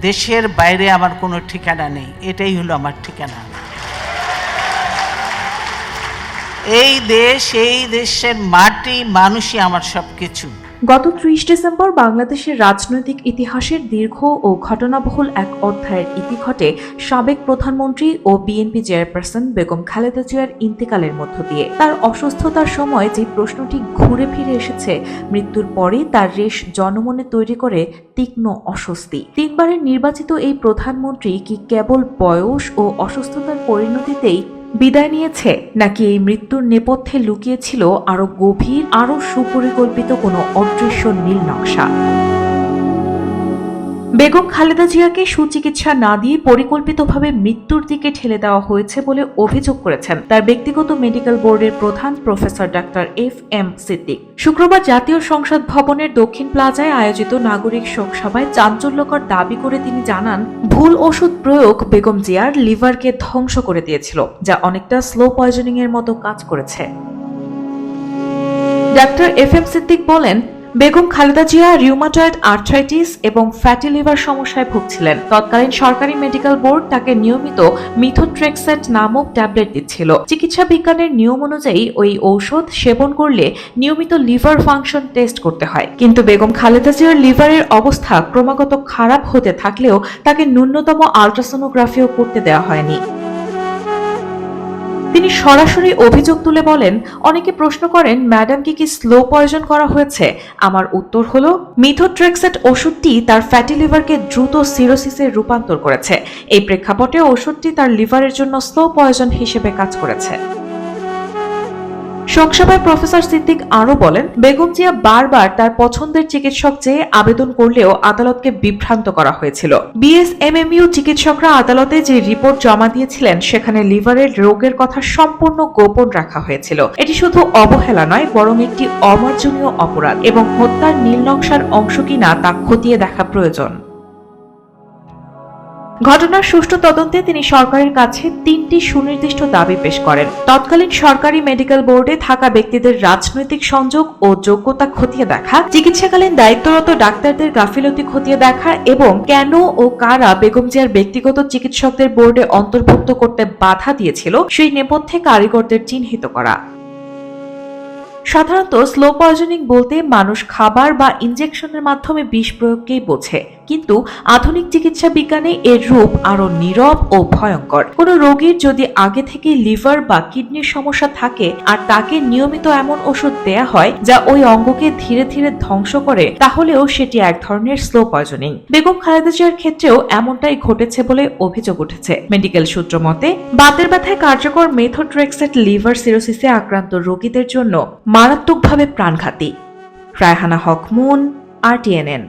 দেশের বাইরে আমার কোনো ঠিকানা নেই, এটাই হলো আমার ঠিকানা। এই দেশ, এই দেশের মাটি, মানুষই আমার সবকিছু। গত ৩০ ডিসেম্বর বাংলাদেশের রাজনৈতিক ইতিহাসের দীর্ঘ ও ঘটনাবহুল এক অধ্যায়ের ইতি ঘটে সাবেক প্রধানমন্ত্রী ও বিএনপি চেয়ারপারসন বেগম খালেদা জিয়ার ইন্তেকালের মধ্য দিয়ে। তার অসুস্থতার সময় যে প্রশ্নটি ঘুরে ফিরে এসেছে, মৃত্যুর পরে তার রেশ জনমনে তৈরি করে তীক্ষ্ণ অস্বস্তি। ৩বারের নির্বাচিত এই প্রধানমন্ত্রী কি কেবল বয়স ও অসুস্থতার পরিণতিতেই বিদায় নিয়েছে, নাকি এই মৃত্যুর নেপথ্যে লুকিয়েছিল আরো গভীর, আরো সুপরিকল্পিত কোনো অদৃশ্য নীল নকশা? বেগম খালেদা জিয়াকে সুচিকিৎসা না দিয়ে পরিকল্পিতভাবে মৃত্যুর দিকে ঠেলে দেওয়া হয়েছে বলে অভিযোগ করেছেন তার ব্যক্তিগত মেডিকেল বোর্ডের প্রধান প্রফেসর ডাক্তার FM সিদ্দিক। শুক্রবার জাতীয় সংসদ ভবনের দক্ষিণ প্লাজায় আয়োজিত নাগরিক শোক সভায় চাঞ্চল্যকর দাবি করে তিনি জানান, ভুল ওষুধ প্রয়োগ বেগম জিয়ার লিভারকে ধ্বংস করে দিয়েছিল, যা অনেকটা স্লো পয়জনিং এর মতো কাজ করেছে। ডাক্তার FM সিদ্দিক বলেন, বেগম খালেদা জিয়া রিউমাটয়েড আর্থ্রাইটিস এবং ফ্যাটি লিভার সমস্যায় ভুগছিলেন। তৎকালীন সরকারি মেডিকেল বোর্ড তাকে নিয়মিত মিথোট্রেক্সেট নামক ট্যাবলেট দিচ্ছিল। চিকিৎসা বিজ্ঞানের নিয়ম অনুযায়ী ওই ঔষধ সেবন করলে নিয়মিত লিভার ফাংশন টেস্ট করতে হয়। কিন্তু বেগম খালেদা জিয়ার লিভারের অবস্থা ক্রমাগত খারাপ হতে থাকলেও তাকে ন্যূনতম আল্ট্রাসোনোগ্রাফিও করতে দেওয়া হয়নি। তিনি সরাসরি অভিযোগ তুলে বলেন, অনেকে প্রশ্ন করেন ম্যাডামকে কি স্লো পয়জন করা হয়েছে। আমার উত্তর হলো, মিথোট্রেক্সেট ওষুধটি তার ফ্যাটি লিভারকে দ্রুত সিরোসিসে রূপান্তর করেছে। এই প্রেক্ষাপটে ওষুধটি তার লিভারের জন্য স্লো পয়জন হিসেবে কাজ করেছে। শোকসভায় প্রফেসর সিদ্দিক আরও বলেন, বেগম জিয়া বারবার তার পছন্দের চিকিৎসক চেয়ে আবেদন করলেও আদালতকে বিভ্রান্ত করা হয়েছিল। BSMMU চিকিৎসকরা আদালতে যে রিপোর্ট জমা দিয়েছিলেন, সেখানে লিভারের রোগের কথা সম্পূর্ণ গোপন রাখা হয়েছিল। এটি শুধু অবহেলা নয়, বরং একটি অমার্জনীয় অপরাধ এবং হত্যার নীল নকশার অংশ কিনা তা খতিয়ে দেখা প্রয়োজন। ঘটনার সুষ্ঠু তদন্তে তিনি সরকারের কাছে 3টি সুনির্দিষ্ট দাবি পেশ করেন। তৎকালীন সরকারি মেডিকেল বোর্ডে থাকা ব্যক্তিদের রাজনৈতিক সংযোগ ও যোগ্যতা খতিয়ে দেখা, চিকিৎসাকালীন দায়িত্বরত ডাক্তারদের গাফিলতি খতিয়ে দেখা এবং কেন ও কারা বেগম জিয়ার ব্যক্তিগত চিকিৎসকদের বোর্ডে অন্তর্ভুক্ত করতে বাধা দিয়েছিল, সেই নেপথ্যে কারিগরদের চিহ্নিত করা। সাধারণত স্লো পয়জনিং বলতে মানুষ খাবার বা ইনজেকশনের মাধ্যমে বিষ প্রয়োগকেই বোঝে, কিন্তু আধুনিক চিকিৎসা বিজ্ঞানে এর রূপ আরো নীরব ও ভয়ঙ্কর। কোনো রোগীর যদি আগে থেকে লিভার বা কিডনির সমস্যা থাকে আর তাকে নিয়মিত এমন ওষুধ দেয়া হয় যা ওই অঙ্গকে ধীরে ধীরে ধ্বংস করে, তাহলেও সেটি এক ধরনের স্লো পয়জনিং। বেগম খালেদা জিয়ার ক্ষেত্রেও এমনটাই ঘটেছে বলে অভিযোগ উঠেছে। মেডিকেল সূত্র মতে, বাতের ব্যথায় কার্যকর মেথোট্রেক্সেট লিভার সিরোসিসে আক্রান্ত রোগীদের জন্য মারাত্মকভাবে প্রাণঘাতী। রায়হানা হক মুন, RTNN।